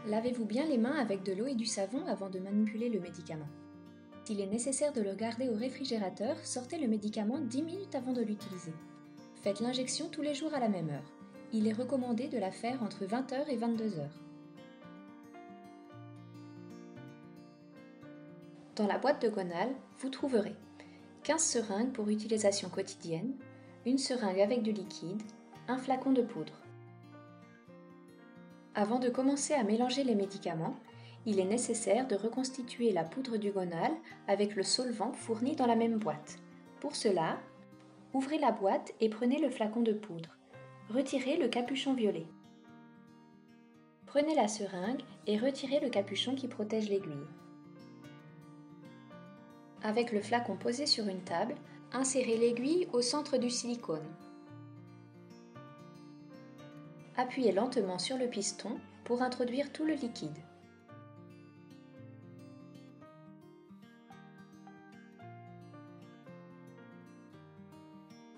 Lavez-vous bien les mains avec de l'eau et du savon avant de manipuler le médicament. S'il est nécessaire de le garder au réfrigérateur, sortez le médicament 10 minutes avant de l'utiliser. Faites l'injection tous les jours à la même heure. Il est recommandé de la faire entre 20 h et 22 h. Dans la boîte de Gonal, vous trouverez 15 seringues pour utilisation quotidienne, une seringue avec du liquide, un flacon de poudre. Avant de commencer à mélanger les médicaments, il est nécessaire de reconstituer la poudre du Gonal avec le solvant fourni dans la même boîte. Pour cela, ouvrez la boîte et prenez le flacon de poudre. Retirez le capuchon violet. Prenez la seringue et retirez le capuchon qui protège l'aiguille. Avec le flacon posé sur une table, insérez l'aiguille au centre du silicone. Appuyez lentement sur le piston pour introduire tout le liquide.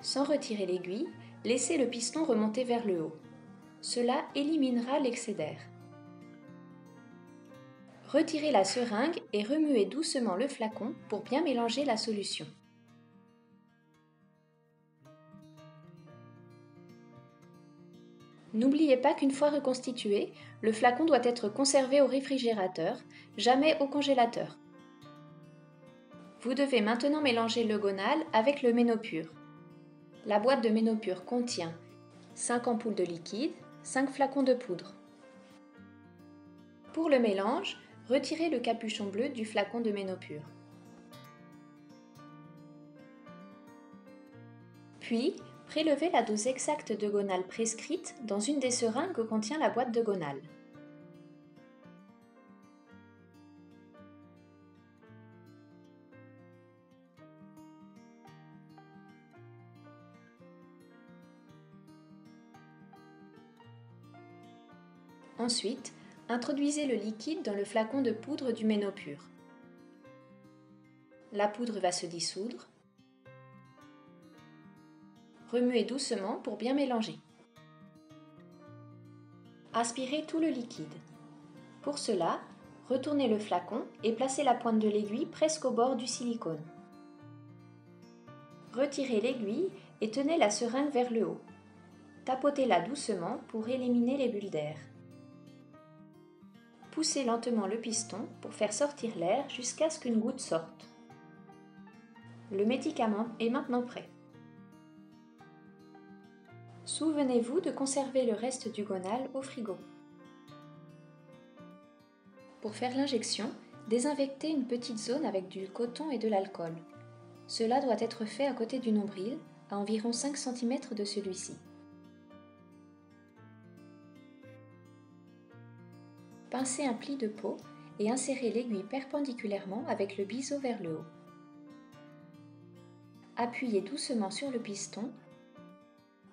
Sans retirer l'aiguille, laissez le piston remonter vers le haut. Cela éliminera l'excès d'air. Retirez la seringue et remuez doucement le flacon pour bien mélanger la solution. N'oubliez pas qu'une fois reconstitué, le flacon doit être conservé au réfrigérateur, jamais au congélateur. Vous devez maintenant mélanger le Gonal avec le Ménopur. La boîte de Ménopur contient 5 ampoules de liquide, 5 flacons de poudre. Pour le mélange, retirez le capuchon bleu du flacon de Ménopur. Puis, prélevez la dose exacte de Gonal prescrite dans une des seringues que contient la boîte de Gonal. Ensuite, introduisez le liquide dans le flacon de poudre du Ménopur. La poudre va se dissoudre. Remuez doucement pour bien mélanger. Aspirez tout le liquide. Pour cela, retournez le flacon et placez la pointe de l'aiguille presque au bord du silicone. Retirez l'aiguille et tenez la seringue vers le haut. Tapotez-la doucement pour éliminer les bulles d'air. Poussez lentement le piston pour faire sortir l'air jusqu'à ce qu'une goutte sorte. Le médicament est maintenant prêt. Souvenez-vous de conserver le reste du Gonal au frigo. Pour faire l'injection, désinfectez une petite zone avec du coton et de l'alcool. Cela doit être fait à côté du nombril, à environ 5 cm de celui-ci. Pincez un pli de peau et insérez l'aiguille perpendiculairement avec le biseau vers le haut. Appuyez doucement sur le piston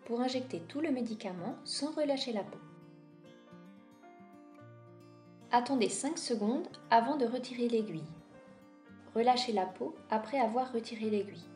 pour injecter tout le médicament sans relâcher la peau. Attendez 5 secondes avant de retirer l'aiguille. Relâchez la peau après avoir retiré l'aiguille.